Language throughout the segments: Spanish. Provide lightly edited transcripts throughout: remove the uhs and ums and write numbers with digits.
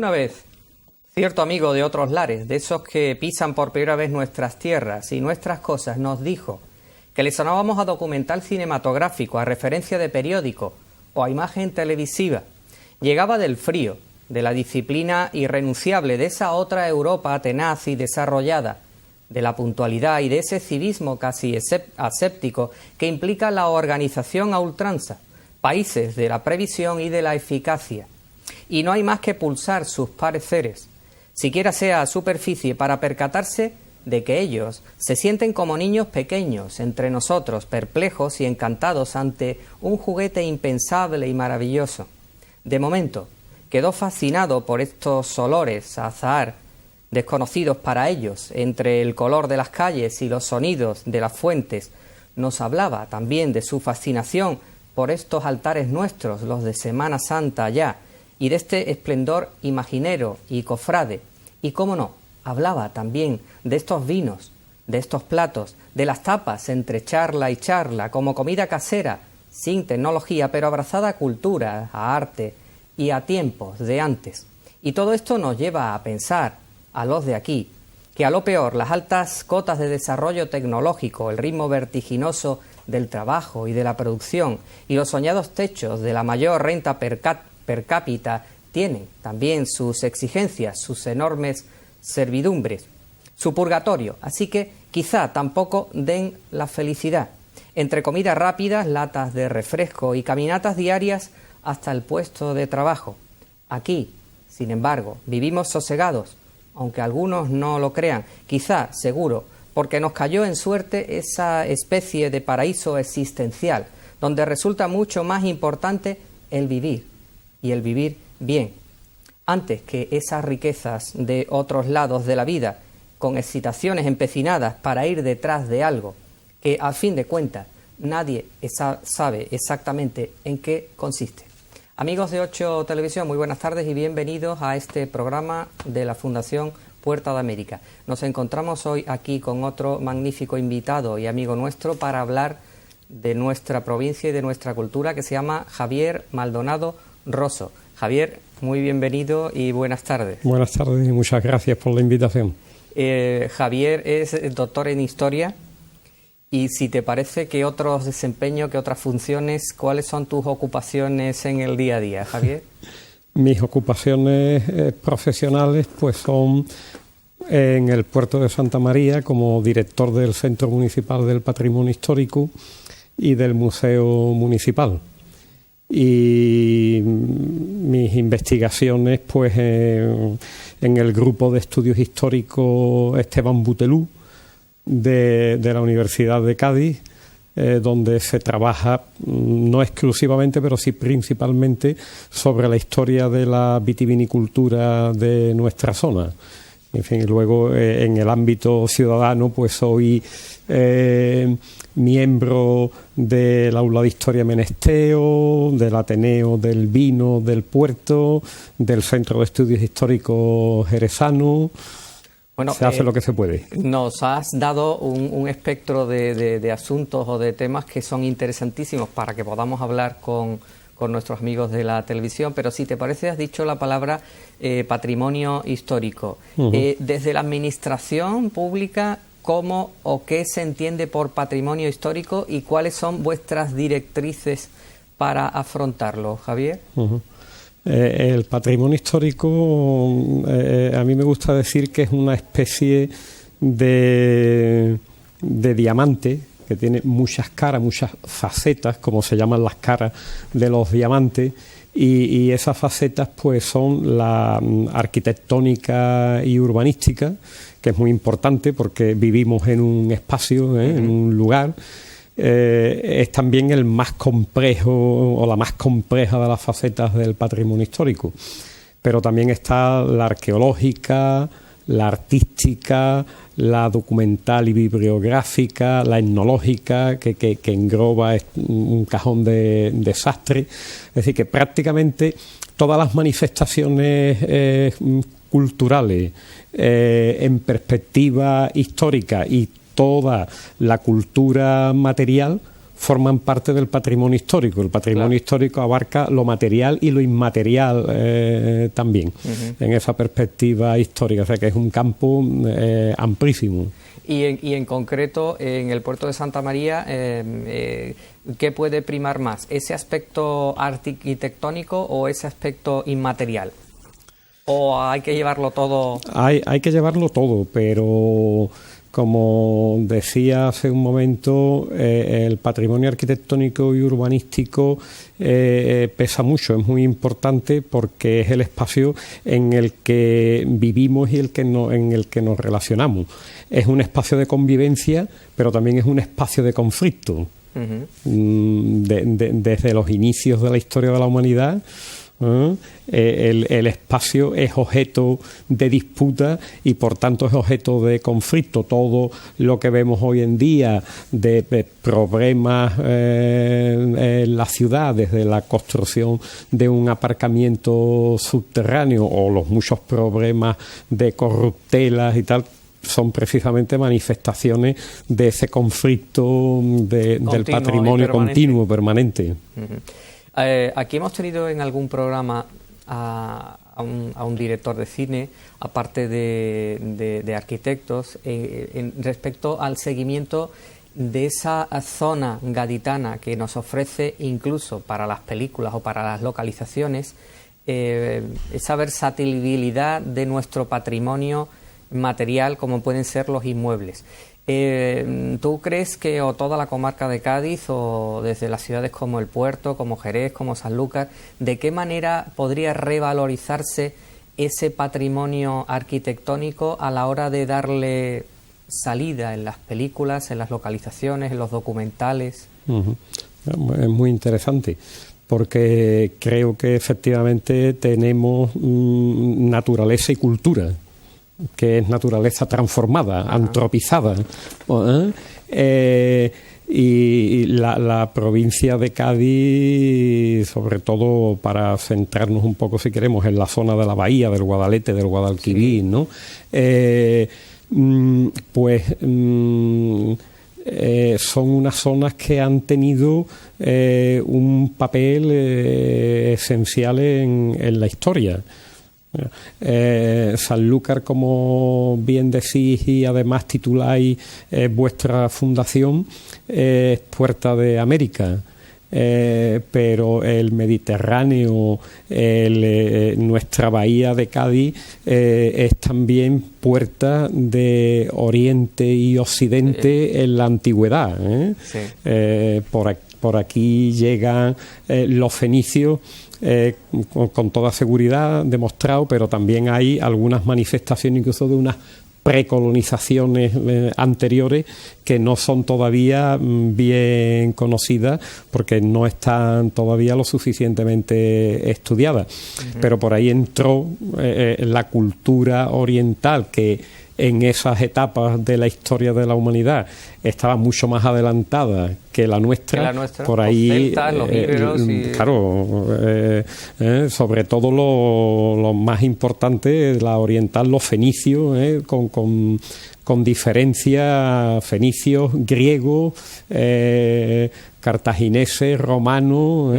Alguna vez, cierto amigo de otros lares, de esos que pisan por primera vez nuestras tierras y nuestras cosas, nos dijo que le sonábamos a documental cinematográfico, a referencia de periódico o a imagen televisiva. Llegaba del frío, de la disciplina irrenunciable, de esa otra Europa tenaz y desarrollada, de la puntualidad y de ese civismo casi aséptico que implica la organización a ultranza, países de la previsión y de la eficacia. Y no hay más que pulsar sus pareceres, siquiera sea a superficie, para percatarse de que ellos se sienten como niños pequeños entre nosotros, perplejos y encantados ante un juguete impensable y maravilloso. De momento, quedó fascinado por estos olores a azahar, desconocidos para ellos, entre el color de las calles y los sonidos de las fuentes. Nos hablaba también de su fascinación por estos altares nuestros, los de Semana Santa allá, y de este esplendor imaginero y cofrade. Y cómo no, hablaba también de estos vinos, de estos platos, de las tapas entre charla y charla, como comida casera, sin tecnología, pero abrazada a cultura, a arte y a tiempos de antes. Y todo esto nos lleva a pensar, a los de aquí, que a lo peor las altas cotas de desarrollo tecnológico, el ritmo vertiginoso del trabajo y de la producción y los soñados techos de la mayor renta per cápita tienen también sus exigencias, sus enormes servidumbres, su purgatorio, así que quizá tampoco den la felicidad. Entre comidas rápidas, latas de refresco y caminatas diarias hasta el puesto de trabajo. Aquí, sin embargo, vivimos sosegados, aunque algunos no lo crean, quizá, seguro, porque nos cayó en suerte esa especie de paraíso existencial, donde resulta mucho más importante el vivir, y el vivir bien, antes que esas riquezas de otros lados de la vida, con excitaciones empecinadas para ir detrás de algo, que a fin de cuentas nadie sabe exactamente en qué consiste. Amigos de 8 Televisión, muy buenas tardes y bienvenidos a este programa de la Fundación Puerta de América. Nos encontramos hoy aquí con otro magnífico invitado y amigo nuestro para hablar de nuestra provincia y de nuestra cultura, que se llama Javier Maldonado Rosso. Javier, muy bienvenido y buenas tardes. Buenas tardes y muchas gracias por la invitación. Javier es doctor en Historia y si te parece, ¿qué otros desempeños, qué otras funciones, cuáles son tus ocupaciones en el día a día, Javier? Mis ocupaciones profesionales pues son en el puerto de Santa María como director del Centro Municipal del Patrimonio Histórico y del Museo Municipal. Y mis investigaciones pues en el grupo de estudios históricos Esteban Butelú de la Universidad de Cádiz, donde se trabaja no exclusivamente pero sí principalmente sobre la historia de la vitivinicultura de nuestra zona. En fin, luego en el ámbito ciudadano pues soy miembro del Aula de Historia Menesteo, del Ateneo del Vino del Puerto, del Centro de Estudios Históricos Jerezano. Bueno, se hace lo que se puede. Nos has dado un espectro de asuntos o de temas que son interesantísimos para que podamos hablar con nuestros amigos de la televisión, pero si te parece, has dicho la palabra patrimonio histórico. Desde la administración pública, ¿cómo o qué se entiende por patrimonio histórico y cuáles son vuestras directrices para afrontarlo, Javier? El patrimonio histórico, a mí me gusta decir que es una especie de diamante que tiene muchas caras, muchas facetas, como se llaman las caras de los diamantes, y esas facetas pues son la arquitectónica y urbanística, que es muy importante porque vivimos en un espacio, en un lugar. Es también el más complejo o la más compleja de las facetas del patrimonio histórico, pero también está la arqueológica, la artística, la documental y bibliográfica, la etnológica, que engloba un cajón de desastre. Es decir, que prácticamente todas las manifestaciones culturales en perspectiva histórica y toda la cultura material forman parte del patrimonio histórico. El patrimonio histórico abarca lo material y lo inmaterial también, en esa perspectiva histórica, o sea que es un campo amplísimo. Y en concreto, en el puerto de Santa María, ¿qué puede primar más? ¿Ese aspecto arquitectónico o ese aspecto inmaterial? ¿O hay que llevarlo todo? Hay que llevarlo todo, pero como decía hace un momento, el patrimonio arquitectónico y urbanístico pesa mucho, es muy importante porque es el espacio en el que vivimos y en el que nos relacionamos. Es un espacio de convivencia, pero también es un espacio de conflicto. Desde los inicios de la historia de la humanidad, el espacio es objeto de disputa y por tanto es objeto de conflicto. Todo lo que vemos hoy en día de problemas en la ciudad, desde la construcción de un aparcamiento subterráneo o los muchos problemas de corruptelas y tal, son precisamente manifestaciones de ese conflicto del patrimonio continuo, permanente. Aquí hemos tenido en algún programa a un director de cine, aparte de arquitectos, respecto al seguimiento de esa zona gaditana que nos ofrece incluso para las películas o para las localizaciones, esa versatilidad de nuestro patrimonio material como pueden ser los inmuebles. ¿Tú crees que o toda la comarca de Cádiz o desde las ciudades como El Puerto, como Jerez, como Sanlúcar, de qué manera podría revalorizarse ese patrimonio arquitectónico a la hora de darle salida en las películas, en las localizaciones, en los documentales? Es muy interesante, porque creo que efectivamente tenemos naturaleza y cultura, que es naturaleza transformada, antropizada. Y la provincia de Cádiz, sobre todo para centrarnos un poco, si queremos, en la zona de la bahía, del Guadalete, del Guadalquivir, ¿no? Son unas zonas que han tenido un papel esencial en la historia. Sanlúcar, como bien decís y además tituláis vuestra fundación, es Puerta de América, pero el Mediterráneo, nuestra bahía de Cádiz, es también puerta de Oriente y Occidente en la antigüedad. Por aquí llegan los fenicios, con toda seguridad demostrado, pero también hay algunas manifestaciones incluso de unas precolonizaciones anteriores que no son todavía bien conocidas porque no están todavía lo suficientemente estudiadas. Pero por ahí entró la cultura oriental, que en esas etapas de la historia de la humanidad estaba mucho más adelantada que la nuestra. Por ahí, los celtas, los íberos claro, sobre todo lo más importante, la oriental, los fenicios, con diferencia, fenicios, griegos, cartagineses, romanos.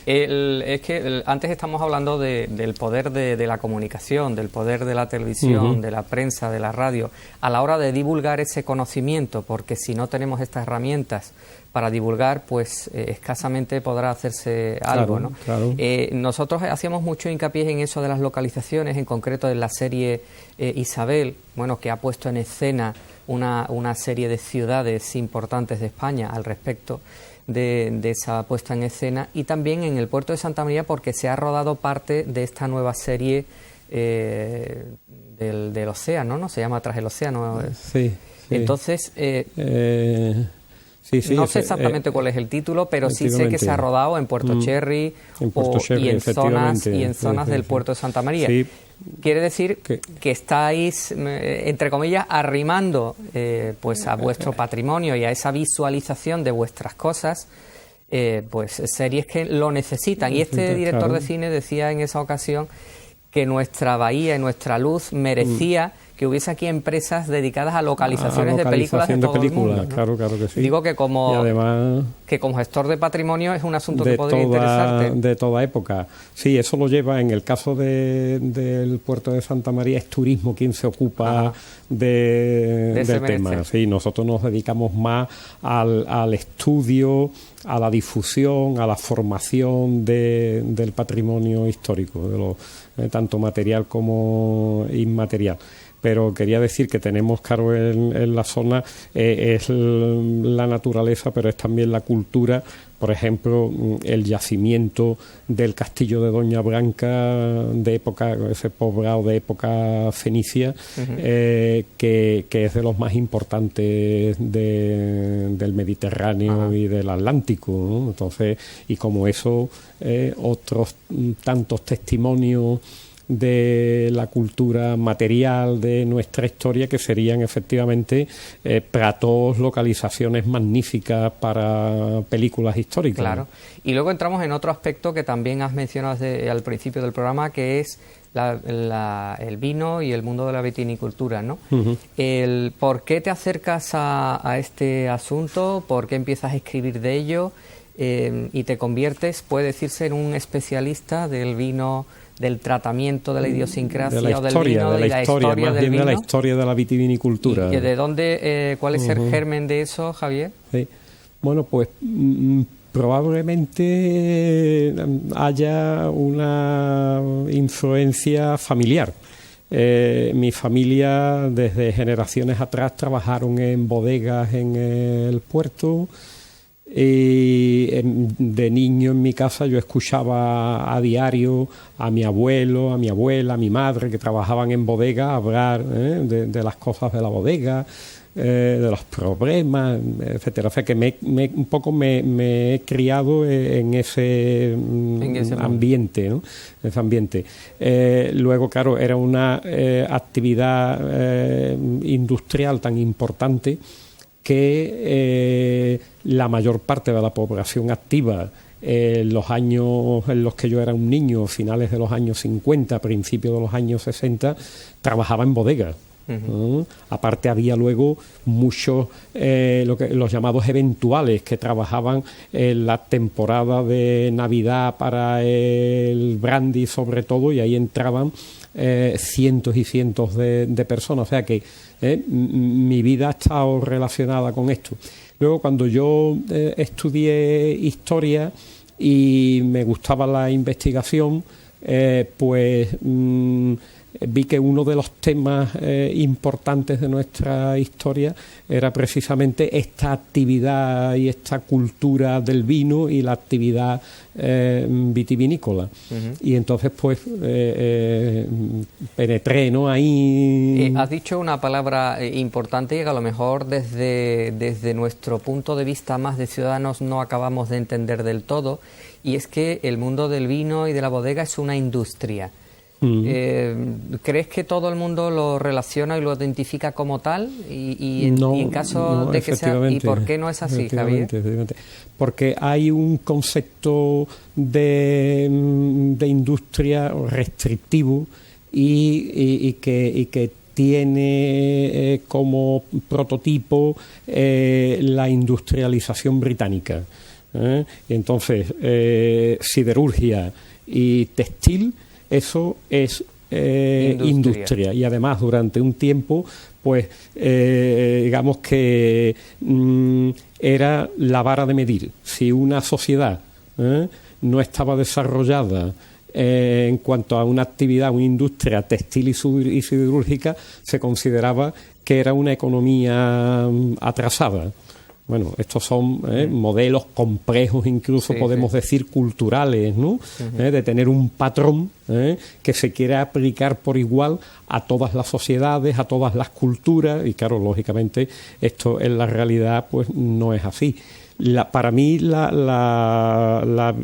Es que antes estamos hablando del poder de la comunicación, del poder de la televisión, de la prensa, de la radio, a la hora de divulgar ese conocimiento, porque si no tenemos estas herramientas para divulgar, pues escasamente podrá hacerse algo, ¿no? Claro. Nosotros hacíamos mucho hincapié en eso de las localizaciones, en concreto en la serie Isabel, bueno, que ha puesto en escena una serie de ciudades importantes de España al respecto de esa puesta en escena, y también en el puerto de Santa María porque se ha rodado parte de esta nueva serie del océano, ¿no? Se llama Tras el océano. Sí. Entonces, sí, no sé exactamente cuál es el título, pero sí sé que se ha rodado en Puerto Cherry, y en zonas del puerto de Santa María. Sí. Quiere decir que estáis, entre comillas, arrimando pues a vuestro patrimonio y a esa visualización de vuestras cosas, pues series que lo necesitan. Y este director de cine decía en esa ocasión que nuestra bahía y nuestra luz merecía que hubiese aquí empresas dedicadas a localizaciones de películas de todo el mundo, ¿no? Claro, claro que sí. Digo que Y además, como gestor de patrimonio es un asunto que de podría interesarte. de toda época. Sí, eso lo lleva, en el caso del puerto de Santa María, es turismo quien se ocupa del tema. Sí, nosotros nos dedicamos más al estudio, a la difusión, a la formación del patrimonio histórico, de lo, tanto material como inmaterial. Pero quería decir que tenemos, claro, en la zona es la naturaleza, pero es también la cultura. Por ejemplo, el yacimiento del castillo de Doña Branca, de época, ese poblado de época fenicia, que es de los más importantes del Mediterráneo y del Atlántico, ¿no? Entonces, y como eso, otros tantos testimonios de la cultura material de nuestra historia, que serían efectivamente platós, localizaciones magníficas para películas históricas. Claro. Y luego entramos en otro aspecto que también has mencionado al principio del programa, que es el vino y el mundo de la vitivinicultura, ¿no? ¿Por qué te acercas a este asunto? ¿Por qué empiezas a escribir de ello? Y te conviertes, puede decirse, en un especialista del vino, del tratamiento de la idiosincrasia de la historia, o del vino, de la historia, más bien de la historia de la vitivinicultura. ¿Y de dónde, cuál es el germen de eso, Javier? Sí. Bueno, pues probablemente haya una influencia familiar. Mi familia desde generaciones atrás trabajaron en bodegas en el puerto. Y de niño en mi casa yo escuchaba a diario a mi abuelo, a mi abuela, a mi madre, que trabajaban en bodega, hablar de las cosas de la bodega, de los problemas, etcétera. O sea que un poco me he criado en ese ambiente, ¿no? En ese ambiente. Luego, claro, era una actividad industrial tan importante que la mayor parte de la población activa en los años en los que yo era un niño, finales de los años 50, principios de los años 60, trabajaba en bodegas. Aparte había luego muchos los llamados eventuales que trabajaban en la temporada de Navidad para el brandy sobre todo, y ahí entraban cientos y cientos de personas. O sea que mi vida ha estado relacionada con esto. Luego, cuando yo estudié historia y me gustaba la investigación, pues vi que uno de los temas importantes de nuestra historia era precisamente esta actividad y esta cultura del vino y la actividad vitivinícola. Y entonces pues penetré, ¿no? Ahí. Has dicho una palabra importante y que a lo mejor desde nuestro punto de vista más de ciudadanos no acabamos de entender del todo, y es que el mundo del vino y de la bodega es una industria. ¿Crees que todo el mundo lo relaciona y lo identifica como tal? Y en caso de que sea, ¿y por qué no es así, Javier? Porque hay un concepto de industria restrictivo y que tiene como prototipo la industrialización británica. Y entonces, siderurgia y textil, eso es industria. Y además durante un tiempo pues digamos que era la vara de medir. Si una sociedad no estaba desarrollada en cuanto a una actividad, una industria textil y siderúrgica, se consideraba que era una economía atrasada. Bueno, estos son modelos complejos, incluso podemos decir culturales, ¿no? De tener un patrón que se quiere aplicar por igual a todas las sociedades, a todas las culturas, y claro, lógicamente esto en la realidad pues no es así. Para mí la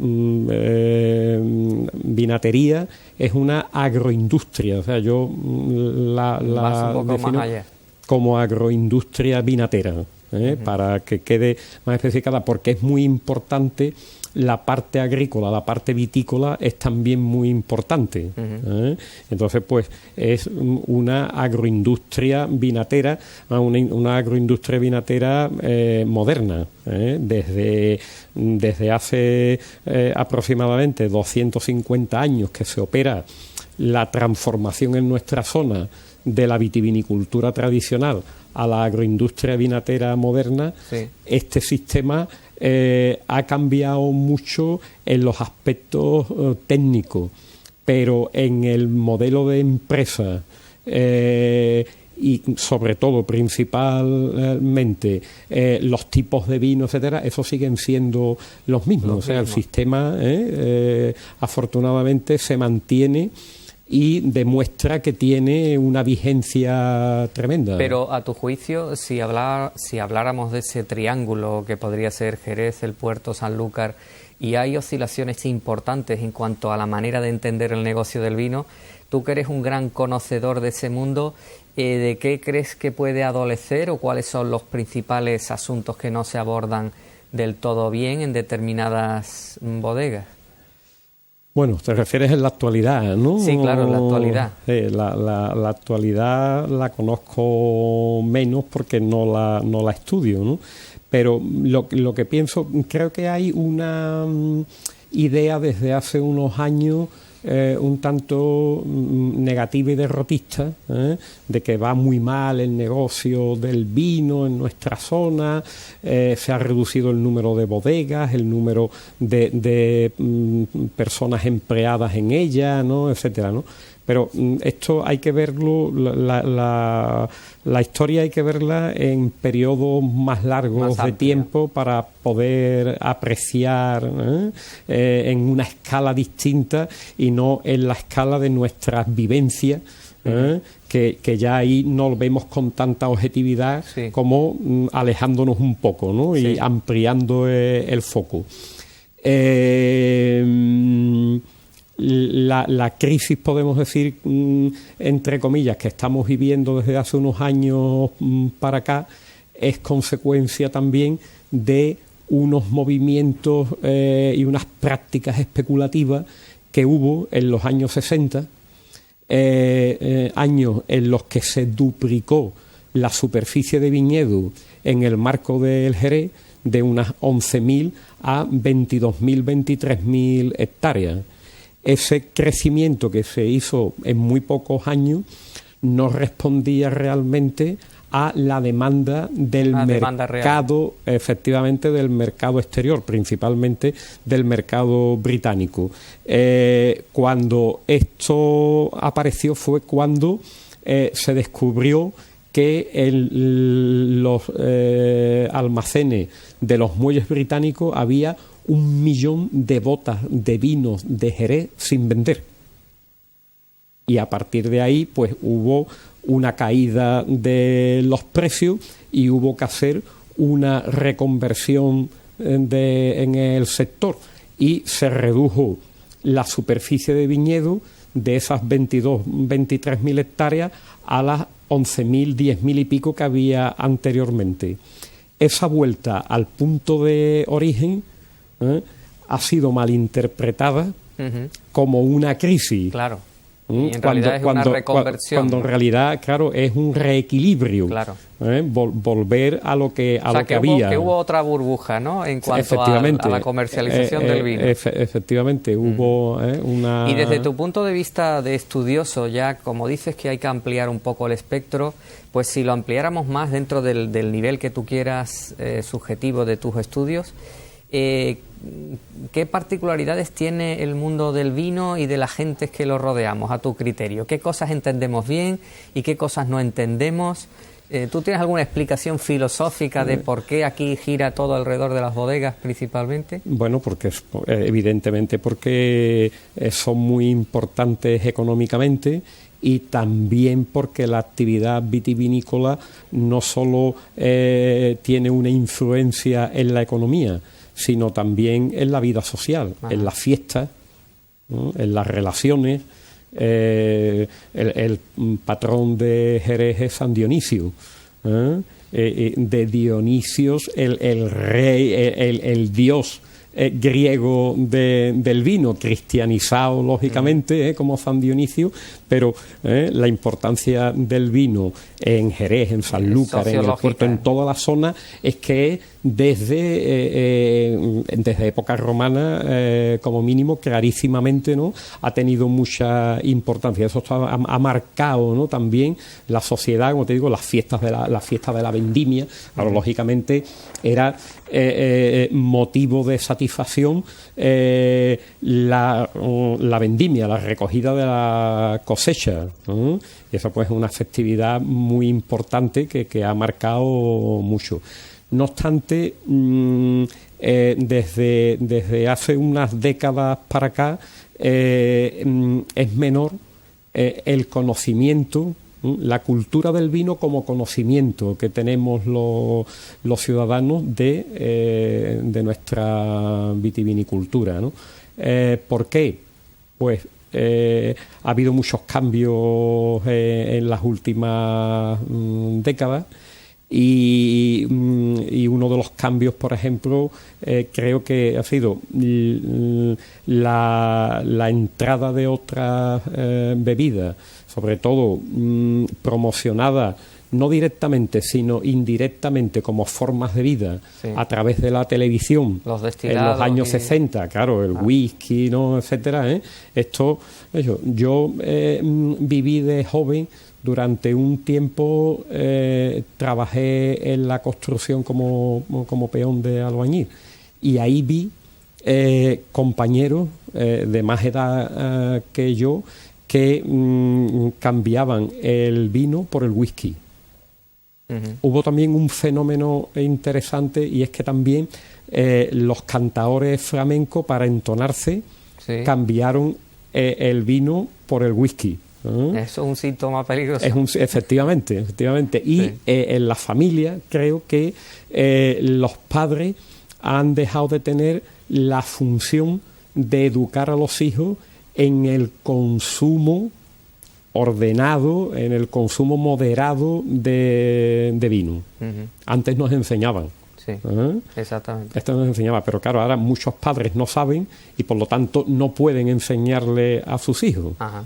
vinatería es una agroindustria, o sea, yo la defino como agroindustria vinatera. para que quede más especificada, porque es muy importante. La parte agrícola, la parte vitícola es también muy importante. Entonces, pues es una agroindustria vinatera, una agroindustria vinatera moderna. Desde hace aproximadamente 250 años que se opera la transformación en nuestra zona de la vitivinicultura tradicional a la agroindustria vinatera moderna, sí. Este sistema ha cambiado mucho en los aspectos técnicos, pero en el modelo de empresa y sobre todo principalmente los tipos de vino, etcétera, esos siguen siendo los mismos. O sea, el sistema afortunadamente se mantiene y demuestra que tiene una vigencia tremenda. Pero a tu juicio, si habláramos de ese triángulo que podría ser Jerez, el Puerto, Sanlúcar, y hay oscilaciones importantes en cuanto a la manera de entender el negocio del vino, tú que eres un gran conocedor de ese mundo, ¿de qué crees que puede adolecer o cuáles son los principales asuntos que no se abordan del todo bien en determinadas bodegas? Bueno, te refieres en la actualidad, ¿no? Sí, claro, en la actualidad. La actualidad la conozco menos porque no la estudio, ¿no? Pero lo que pienso, creo que hay una idea desde hace unos años un tanto negativa y derrotista, de que va muy mal el negocio del vino en nuestra zona, se ha reducido el número de bodegas, el número de personas empleadas en ella, ¿no?, etcétera, ¿no? Pero esto hay que verlo, la historia hay que verla en periodos más largos de tiempo para poder apreciar en una escala distinta y no en la escala de nuestras vivencias, que ya ahí no lo vemos con tanta objetividad, sí, como alejándonos un poco, ¿no? Sí. Y ampliando el foco. La crisis, podemos decir, entre comillas, que estamos viviendo desde hace unos años para acá, es consecuencia también de unos movimientos y unas prácticas especulativas que hubo en los años 60, años en los que se duplicó la superficie de viñedo en el marco del Jerez de unas 11.000 a 22.000, 23.000 hectáreas. Ese crecimiento que se hizo en muy pocos años no respondía realmente a la demanda del mercado, efectivamente, del mercado exterior, principalmente del mercado británico. Cuando esto apareció fue cuando se descubrió que los almacenes de los muelles británicos había 1 millón de botas de vinos de Jerez sin vender. Y a partir de ahí, pues hubo una caída de los precios y hubo que hacer una reconversión en el sector. Y se redujo la superficie de viñedo de esas 23.000 hectáreas a las 11.000, 10.000 y pico que había anteriormente. Esa vuelta al punto de origen ha sido malinterpretada como una crisis. Claro. Y en realidad es una reconversión. Cuando en realidad, claro, es un reequilibrio. Claro. Volver a lo que había. Que hubo otra burbuja, ¿no?, en cuanto a la comercialización del vino. Efectivamente, hubo una... Y desde tu punto de vista de estudioso, ya como dices que hay que ampliar un poco el espectro, pues si lo ampliáramos más dentro del nivel que tú quieras, subjetivo de tus estudios, ¿qué particularidades tiene el mundo del vino y de la gente que lo rodeamos, a tu criterio? ¿Qué cosas entendemos bien y qué cosas no entendemos? ¿Tú tienes alguna explicación filosófica de por qué aquí gira todo alrededor de las bodegas principalmente? Bueno, porque evidentemente porque son muy importantes económicamente, y también porque la actividad vitivinícola no solo tiene una influencia en la economía, sino también en la vida social, en las fiestas, ¿no?, en las relaciones. El patrón de Jerez es San Dionisio, de Dionisios, el rey, el dios griego del vino, cristianizado lógicamente, como San Dionisio, pero la importancia del vino en Jerez, en Sanlúcar, en el puerto, en toda la zona, es que desde época romana, como mínimo, clarísimamente, ¿no?, ha tenido mucha importancia. Eso ha marcado, ¿no?, también la sociedad, como te digo, las fiestas de la vendimia. Claro, lógicamente era motivo de satisfacción la vendimia, la recogida de la cosecha, ¿no? Y eso pues es una festividad muy importante que ha marcado mucho. No obstante, desde hace unas décadas para acá es menor el conocimiento, la cultura del vino como conocimiento que tenemos los ciudadanos de nuestra vitivinicultura, ¿no? ¿Por qué? Pues ha habido muchos cambios en las últimas décadas. Y uno de los cambios, por ejemplo, creo que ha sido la entrada de otras bebidas, sobre todo promocionadas no directamente, sino indirectamente como formas de vida, sí, a través de la televisión, los destilados en los años 60, claro, el whisky, ¿no?, etcétera, yo viví de joven. Durante un tiempo trabajé en la construcción como peón de albañil, y ahí vi compañeros de más edad que yo que cambiaban el vino por el whisky. Hubo también un fenómeno interesante, y es que también los cantaores flamencos, para entonarse, sí, cambiaron el vino por el whisky. Eso es un síntoma peligroso. Efectivamente. Y sí, en la familia creo que los padres han dejado de tener la función de educar a los hijos en el consumo ordenado, en el consumo moderado de vino. Antes nos enseñaban. Sí, exactamente. Esto nos enseñaba, pero claro, ahora muchos padres no saben y por lo tanto no pueden enseñarle a sus hijos. Ajá.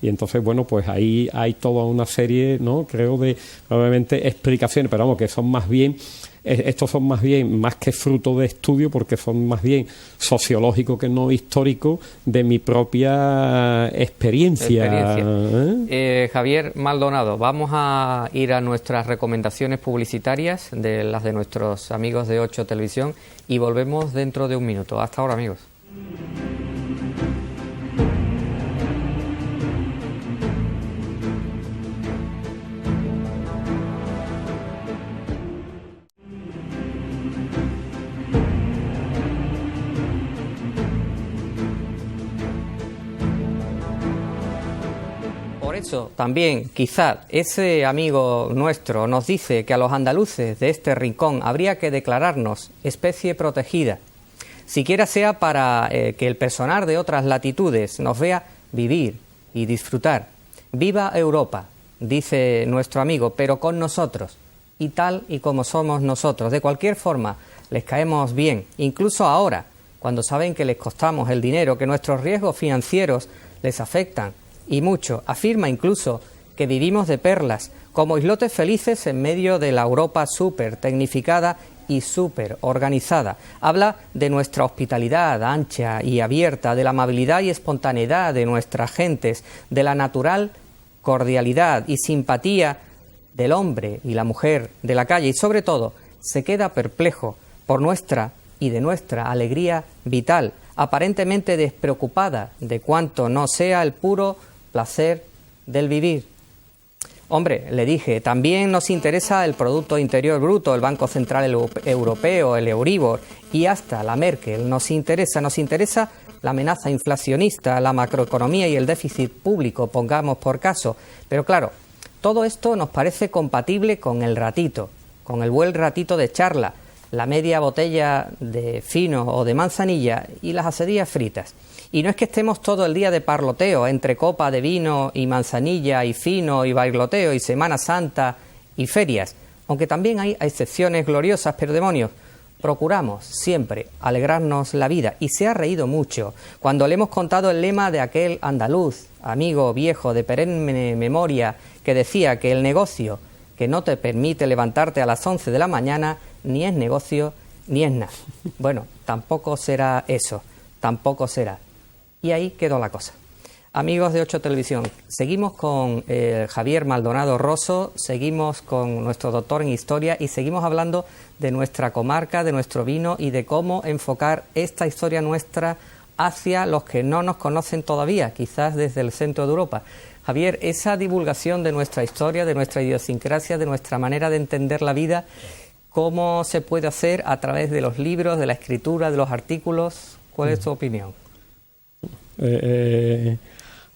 Y entonces, bueno, pues ahí hay toda una serie, ¿no?, creo, de probablemente explicaciones, pero vamos, que son más bien, estos son más bien, más que fruto de estudio, porque son más bien sociológicos que no históricos, de mi propia experiencia. Javier Maldonado, vamos a ir a nuestras recomendaciones publicitarias, de las de nuestros amigos de 8 Televisión, y volvemos dentro de un minuto. Hasta ahora, amigos. Por eso también quizá ese amigo nuestro nos dice que a los andaluces de este rincón habría que declararnos especie protegida, siquiera sea para que el personal de otras latitudes nos vea vivir y disfrutar. Viva Europa, dice nuestro amigo, pero con nosotros, y tal y como somos nosotros. De cualquier forma, les caemos bien, incluso ahora, cuando saben que les costamos el dinero, que nuestros riesgos financieros les afectan, y mucho. Afirma incluso que vivimos de perlas, como islotes felices en medio de la Europa súper tecnificada y súper organizada. Habla de nuestra hospitalidad ancha y abierta, de la amabilidad y espontaneidad de nuestras gentes, de la natural cordialidad y simpatía del hombre y la mujer de la calle, y sobre todo se queda perplejo por nuestra y de nuestra alegría vital, aparentemente despreocupada de cuanto no sea el puro placer del vivir. Hombre, le dije, también nos interesa el Producto Interior Bruto, el Banco Central Europeo, el Euribor y hasta la Merkel. Nos interesa la amenaza inflacionista, la macroeconomía y el déficit público, pongamos por caso. Pero claro, todo esto nos parece compatible con el ratito, con el buen ratito de charla, la media botella de fino o de manzanilla y las asedías fritas. Y no es que estemos todo el día de parloteo entre copa de vino y manzanilla y fino y bailoteo y Semana Santa y ferias. aunque también hay excepciones gloriosas, pero demonios, procuramos siempre alegrarnos la vida, y se ha reído mucho cuando le hemos contado el lema de aquel andaluz, amigo viejo de perenne memoria, que decía que el negocio que no te permite levantarte a las 11 de la mañana ni es negocio ni es nada. Bueno, tampoco será eso, tampoco será. Y ahí quedó la cosa. Amigos de 8 Televisión, seguimos con Javier Maldonado Rosso, seguimos con nuestro doctor en Historia y seguimos hablando de nuestra comarca, de nuestro vino y de cómo enfocar esta historia nuestra hacia los que no nos conocen todavía, quizás desde el centro de Europa. Javier, esa divulgación de nuestra historia, de nuestra idiosincrasia, de nuestra manera de entender la vida, ¿cómo se puede hacer a través de los libros, de la escritura, de los artículos? ¿Cuál es tu opinión?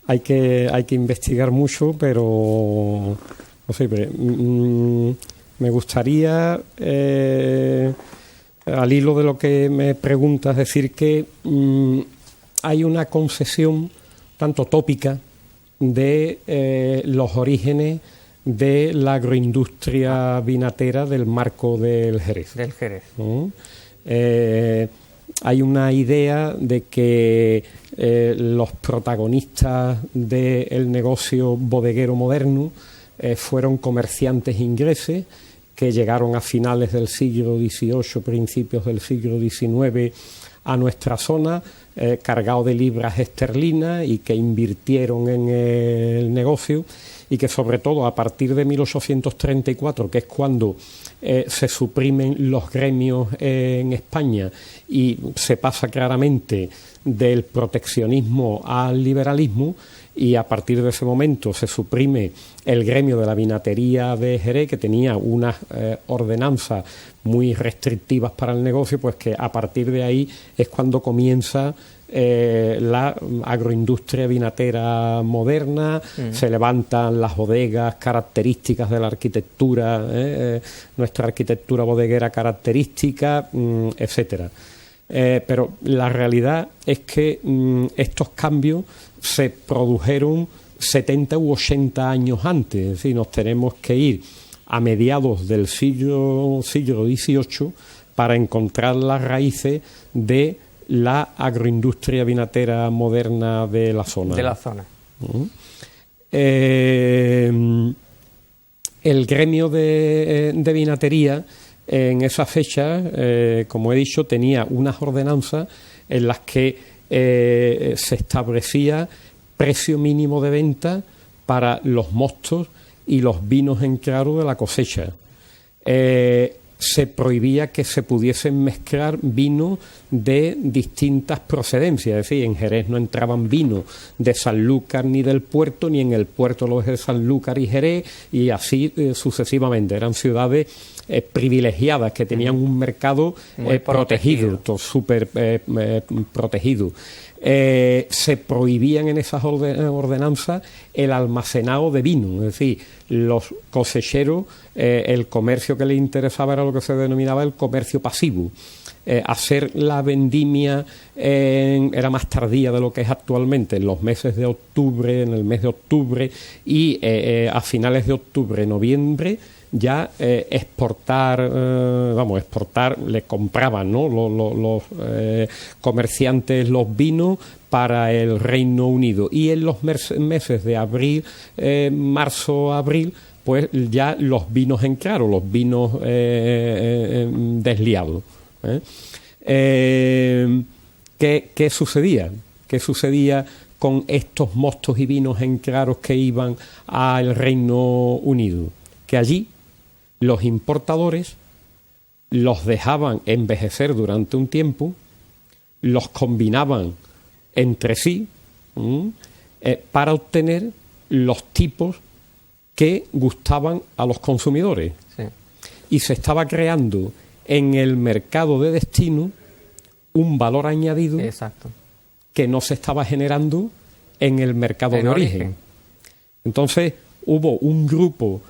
Hay que investigar mucho, pero no sé, me gustaría, al hilo de lo que me preguntas, decir que hay una concepción tanto tópica de los orígenes de la agroindustria vinatera del marco del Jerez. Del Jerez. Hay una idea de que los protagonistas del negocio bodeguero moderno fueron comerciantes ingleses que llegaron a finales del siglo XVIII, principios del siglo XIX a nuestra zona, cargados de libras esterlinas y que invirtieron en el negocio y que sobre todo a partir de 1834, que es cuando se suprimen los gremios en España y se pasa claramente del proteccionismo al liberalismo, y a partir de ese momento se suprime el gremio de la vinatería de Jerez, que tenía unas ordenanzas muy restrictivas para el negocio, pues que a partir de ahí es cuando comienza la agroindustria vinatera moderna. Se levantan las bodegas características de la arquitectura, nuestra arquitectura bodeguera característica, etcétera. Pero la realidad es que estos cambios se produjeron 70 u 80 años antes, es decir, nos tenemos que ir a mediados del siglo XVIII para encontrar las raíces de la agroindustria vinatera moderna de la zona. De la zona. El gremio de vinatería en esa fecha, como he dicho, tenía unas ordenanzas en las que se establecía precio mínimo de venta para los mostos y los vinos en claro de la cosecha. Se prohibía que se pudiesen mezclar vinos de distintas procedencias, es decir, en Jerez no entraban vinos de Sanlúcar ni del Puerto, ni en el Puerto los de Sanlúcar y Jerez, y así sucesivamente. Eran ciudades privilegiadas que tenían un mercado protegido, súper protegido. Se prohibían en esas ordenanzas el almacenado de vino, es decir, los cosecheros, el comercio que les interesaba era lo que se denominaba el comercio pasivo. Hacer la vendimia era más tardía de lo que es actualmente, en los meses de octubre, en el mes de octubre y a finales de octubre, noviembre, ya exportar, le compraban, ¿no?, los comerciantes los vinos para el Reino Unido, y en los meses de abril, marzo-abril, pues ya los vinos en claro, los vinos desliados. ¿Qué sucedía? ¿Qué sucedía con estos mostos y vinos en claros que iban al Reino Unido? Que allí los importadores los dejaban envejecer durante un tiempo, los combinaban entre sí para obtener los tipos que gustaban a los consumidores. Sí. Y se estaba creando en el mercado de destino un valor añadido. Exacto. Que no se estaba generando en el mercado de origen. Entonces hubo un grupo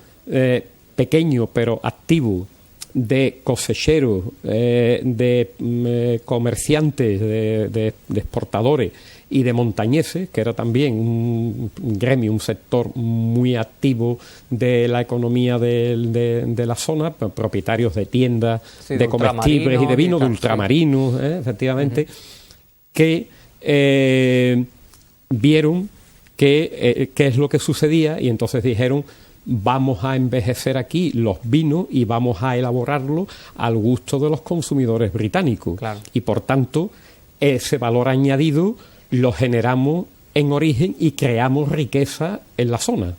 pequeño pero activo de cosecheros, de comerciantes, de exportadores y de montañeses, que era también un gremio, un sector muy activo de la economía de la zona, propietarios de tiendas, sí, de comestibles y de vino, de ultramarinos, efectivamente, que vieron qué es lo que sucedía y entonces dijeron: vamos a envejecer aquí los vinos y vamos a elaborarlos al gusto de los consumidores británicos. Claro. Y por tanto, ese valor añadido lo generamos en origen y creamos riqueza en la zona.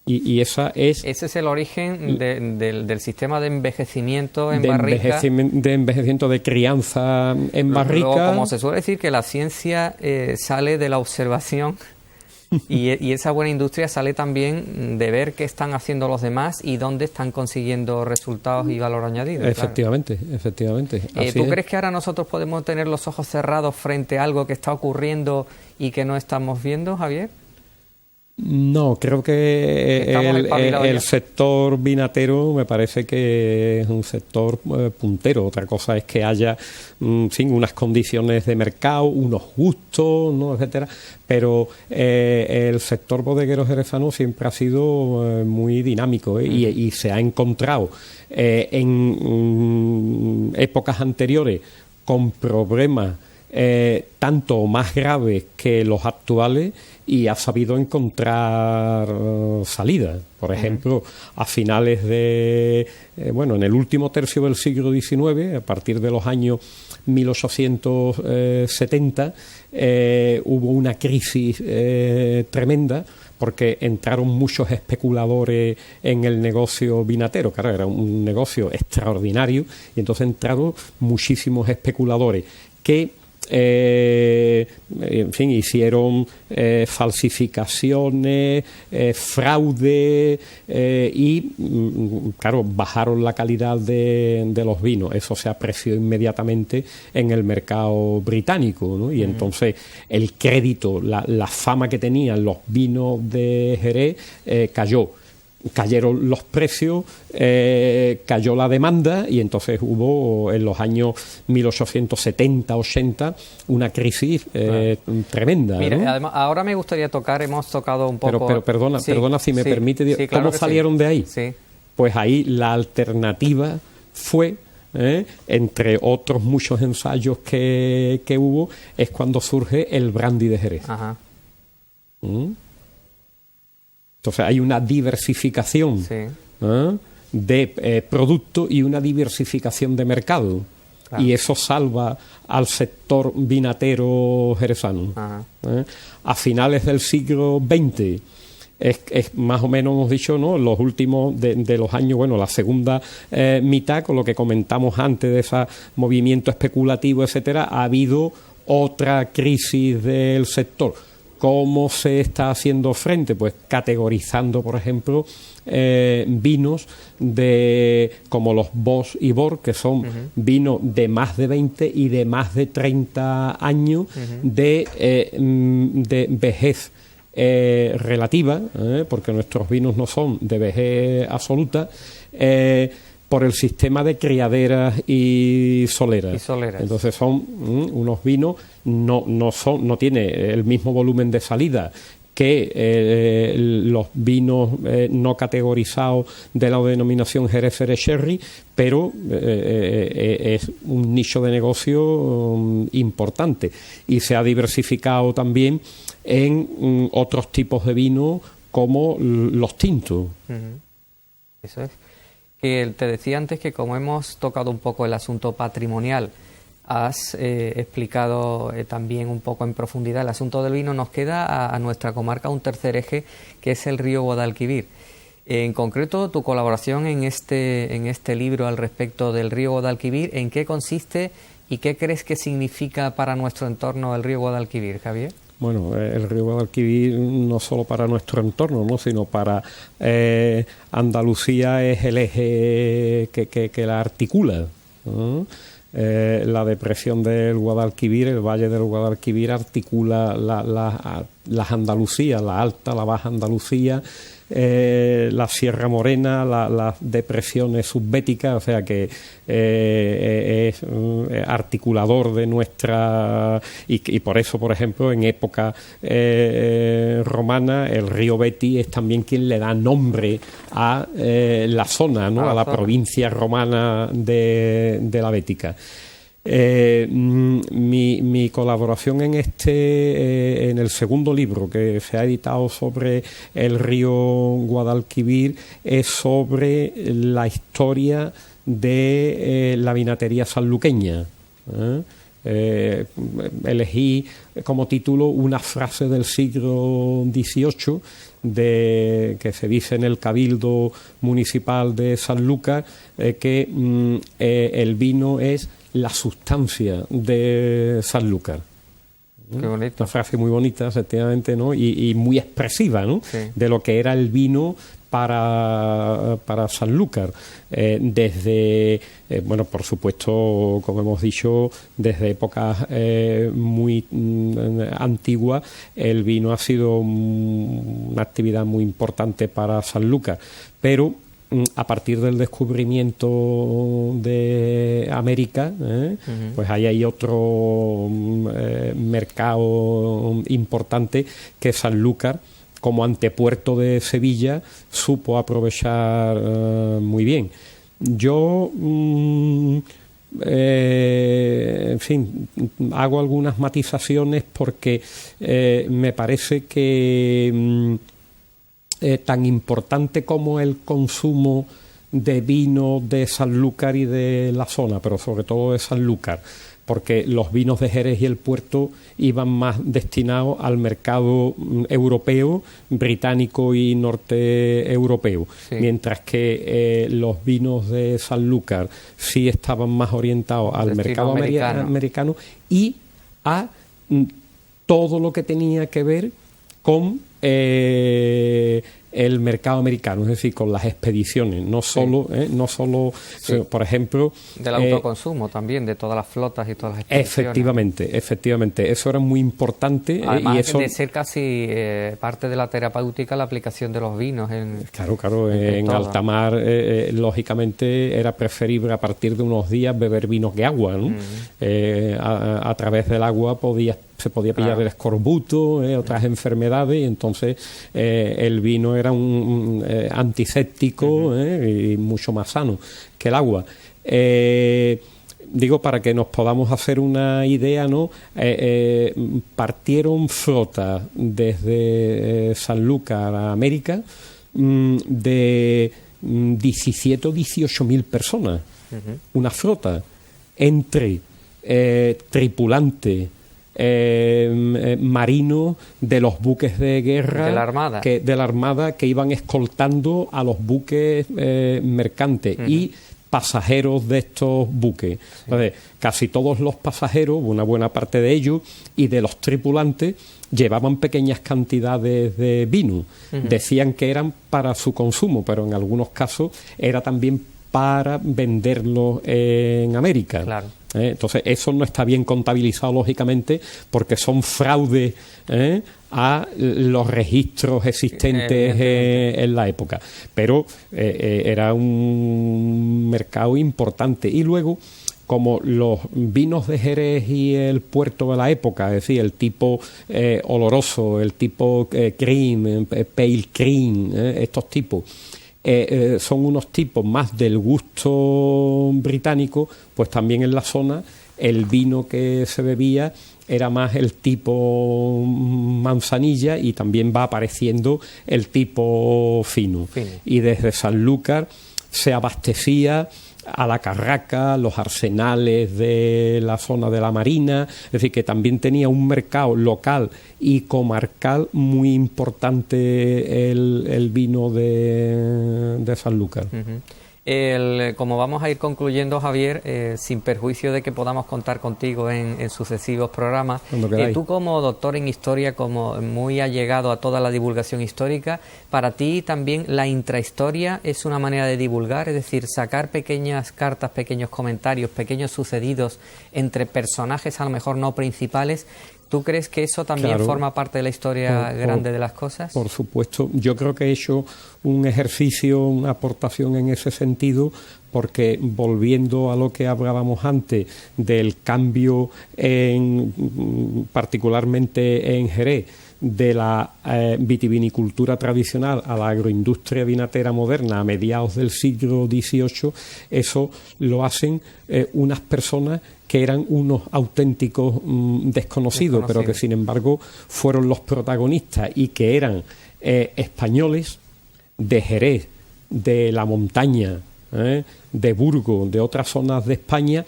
Y esa es... Ese es el origen del sistema de envejecimiento en barrica. De envejecimiento de crianza en barrica. Luego, como se suele decir, que la ciencia sale de la observación y esa buena industria sale también de ver qué están haciendo los demás y dónde están consiguiendo resultados y valor añadido. Efectivamente, claro. Efectivamente. ¿Tú crees que ahora nosotros podemos tener los ojos cerrados frente a algo que está ocurriendo y que no estamos viendo, Javier? No, creo que el sector vinatero me parece que es un sector puntero. Otra cosa es que haya unas condiciones de mercado, unos gustos, ¿no?, etcétera. Pero el sector bodeguero jerezano siempre ha sido muy dinámico, y se ha encontrado en épocas anteriores con problemas tanto o más graves que los actuales, y ha sabido encontrar salidas. Por ejemplo, a finales de... en el último tercio del siglo XIX, a partir de los años 1870, hubo una crisis tremenda, porque entraron muchos especuladores en el negocio vinatero. Claro, era un negocio extraordinario, y entonces entraron muchísimos especuladores que hicieron falsificaciones, fraude, y claro, bajaron la calidad de los vinos. Eso se apreció inmediatamente en el mercado británico, ¿no? Y entonces el crédito, la fama que tenían los vinos de Jerez cayó. Cayeron los precios, cayó la demanda, y entonces hubo en los años 1870-80 una crisis tremenda. Mira, ¿no? además, ahora me gustaría hemos tocado un poco... Pero perdona si me permite, sí, claro, ¿cómo salieron de ahí? Sí. Pues ahí la alternativa fue, entre otros muchos ensayos que hubo, es cuando surge el brandy de Jerez. Ajá. Entonces hay una diversificación de producto y una diversificación de mercado. Claro. Y eso salva al sector vinatero jerezano. A finales del siglo XX, es más o menos, hemos dicho, ¿no?, los últimos de los años, la segunda mitad, con lo que comentamos antes de ese movimiento especulativo, etcétera, ha habido otra crisis del sector. ¿Cómo se está haciendo frente? Pues categorizando, por ejemplo, vinos como los Boss y Bor, que son vinos de más de 20 y de más de 30 años de vejez relativa, porque nuestros vinos no son de vejez absoluta, por el sistema de criaderas y soleras. Entonces son unos vinos, no tiene el mismo volumen de salida que los vinos no categorizados de la denominación Jerez Sherry, pero es un nicho de negocio importante, y se ha diversificado también en otros tipos de vino como los tintos. Eso es. Que te decía antes que, como hemos tocado un poco el asunto patrimonial, has explicado también un poco en profundidad el asunto del vino, nos queda a nuestra comarca un tercer eje, que es el río Guadalquivir. En concreto, tu colaboración en este libro al respecto del río Guadalquivir, ¿en qué consiste y qué crees que significa para nuestro entorno el río Guadalquivir, Javier? Bueno, el río Guadalquivir no solo para nuestro entorno, ¿no?, sino para Andalucía es el eje que la articula, ¿no? La depresión del Guadalquivir, el valle del Guadalquivir, articula las Andalucías, la alta, la baja Andalucía, la Sierra Morena, las depresiones subbéticas, o sea que es articulador de nuestra... Y por eso, por ejemplo, en época romana, el río Betis es también quien le da nombre a la zona, ¿no? A la provincia romana de la Bética. Mi colaboración en en el segundo libro que se ha editado sobre el río Guadalquivir es sobre la historia de la vinatería sanluqueña. Elegí como título una frase del siglo XVIII que se dice en el Cabildo Municipal de Sanlúcar, que el vino es la sustancia de Sanlúcar. Qué bonito. Una frase muy bonita, efectivamente, ¿no? Y muy expresiva, ¿no? Sí. De lo que era el vino para Sanlúcar. Desde, bueno, por supuesto, como hemos dicho, desde épocas muy antiguas, el vino ha sido una actividad muy importante para Sanlúcar. Pero a partir del descubrimiento de América, pues ahí hay otro mercado importante que Sanlúcar, como antepuerto de Sevilla, supo aprovechar muy bien. Yo, en fin, hago algunas matizaciones porque me parece que tan importante como el consumo de vino de Sanlúcar y de la zona, pero sobre todo de Sanlúcar, porque los vinos de Jerez y el Puerto iban más destinados al mercado europeo, británico y norte europeo, sí. Mientras que los vinos de Sanlúcar sí estaban más orientados al mercado americano y a todo lo que tenía que ver con el mercado americano, es decir, con las expediciones, no solo, sí. Por ejemplo... Del autoconsumo también, de todas las flotas y todas las expediciones. Efectivamente, eso era muy importante. Además y eso, de ser casi parte de la terapéutica la aplicación de los vinos. Claro, en alta mar, lógicamente, era preferible a partir de unos días beber vino que agua, ¿no? A través del agua se podía pillar el escorbuto, otras enfermedades, y entonces el vino era un antiséptico y mucho más sano que el agua. Digo, para que nos podamos hacer una idea, ¿no? Partieron flotas desde Sanlúcar a América de 17 o 18 mil personas. Una flota entre tripulantes, marinos de los buques de guerra de la Armada que iban escoltando a los buques mercantes y pasajeros de estos buques. Entonces, casi todos los pasajeros, una buena parte de ellos y de los tripulantes, llevaban pequeñas cantidades de vino. Decían que eran para su consumo, pero en algunos casos era también para venderlo en América. Claro. Entonces, eso no está bien contabilizado, lógicamente, porque son fraudes a los registros existentes en la época. Pero era un mercado importante. Y luego, como los vinos de Jerez y el Puerto de la época, es decir, el tipo oloroso, el tipo cream, pale cream, estos tipos, son unos tipos más del gusto británico, pues también en la zona el vino que se bebía era más el tipo manzanilla y también va apareciendo el tipo fino. Y desde Sanlúcar se abastecía a la Carraca, los arsenales de la zona de la Marina, es decir, que también tenía un mercado local y comarcal muy importante el vino de Sanlúcar. Como vamos a ir concluyendo, Javier, sin perjuicio de que podamos contar contigo en sucesivos programas, tú como doctor en historia, como muy allegado a toda la divulgación histórica, para ti también la intrahistoria es una manera de divulgar, es decir, sacar pequeñas cartas, pequeños comentarios, pequeños sucedidos entre personajes a lo mejor no principales, ¿Tú crees que eso también forma parte de la historia grande de las cosas? Por supuesto. Yo creo que he hecho un ejercicio, una aportación en ese sentido, porque volviendo a lo que hablábamos antes del cambio particularmente en Jerez, de la vitivinicultura tradicional a la agroindustria vinatera moderna a mediados del siglo XVIII, eso lo hacen unas personas que eran unos auténticos desconocidos, pero que sin embargo fueron los protagonistas y que eran españoles de Jerez, de la montaña, de Burgos, de otras zonas de España,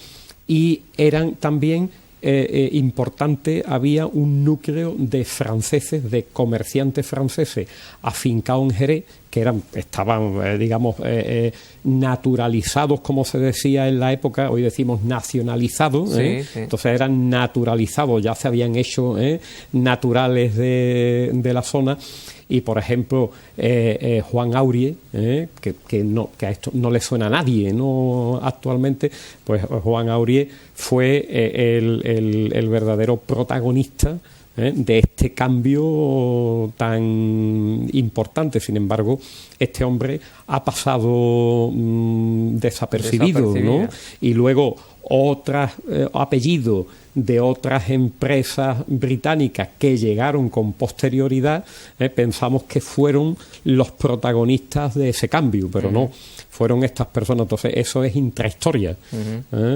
y eran también importante, había un núcleo de franceses, de comerciantes franceses afincados en Jerez, que estaban naturalizados, como se decía en la época, hoy decimos nacionalizados, sí. Entonces eran naturalizados, ya se habían hecho naturales de la zona. Y por ejemplo Juan Aurie, que a esto no le suena a nadie, ¿no? Actualmente, pues Juan Aurie fue el verdadero protagonista de este cambio tan importante. Sin embargo, este hombre ha pasado desapercibido, ¿no? Y luego otros apellidos de otras empresas británicas que llegaron con posterioridad, pensamos que fueron los protagonistas de ese cambio, pero no, fueron estas personas. Entonces eso es intrahistoria,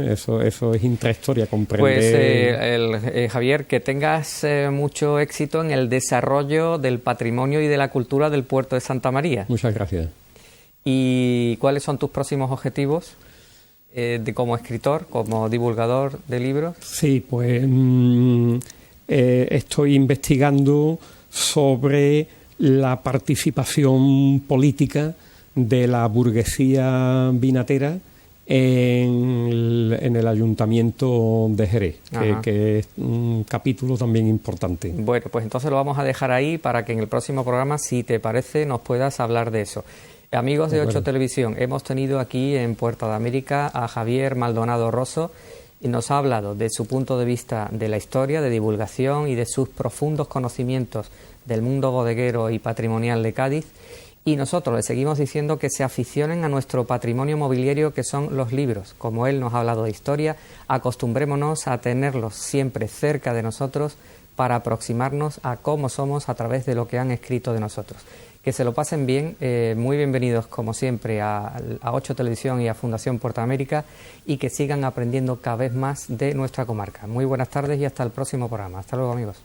eso es intrahistoria, comprender. Pues Javier, que tengas mucho éxito en el desarrollo del patrimonio y de la cultura del puerto de Santa María. Muchas gracias. ¿Y cuáles son tus próximos objetivos como escritor, como divulgador de libros? Sí, pues estoy investigando sobre la participación política de la burguesía vinatera en el Ayuntamiento de Jerez, que es un capítulo también importante. Bueno, pues entonces lo vamos a dejar ahí para que en el próximo programa, si te parece, nos puedas hablar de eso. Amigos de 8 Televisión, hemos tenido aquí en Puerto de América a Javier Maldonado Rosso y nos ha hablado de su punto de vista de la historia, de divulgación y de sus profundos conocimientos del mundo bodeguero y patrimonial de Cádiz. Y nosotros le seguimos diciendo que se aficionen a nuestro patrimonio mobiliario, que son los libros. Como él nos ha hablado de historia, acostumbrémonos a tenerlos siempre cerca de nosotros para aproximarnos a cómo somos a través de lo que han escrito de nosotros. Que se lo pasen bien, muy bienvenidos como siempre a 8 Televisión y a Fundación Puerto de América, y que sigan aprendiendo cada vez más de nuestra comarca. Muy buenas tardes y hasta el próximo programa. Hasta luego, amigos.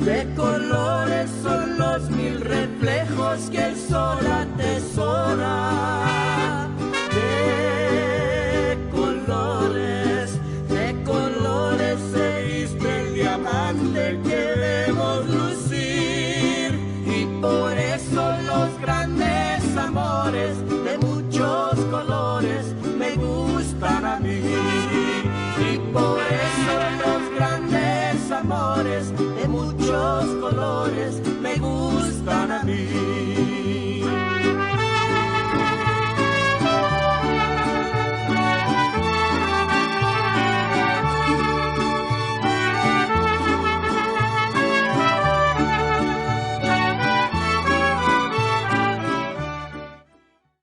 De colores son los mil reflejos que el sol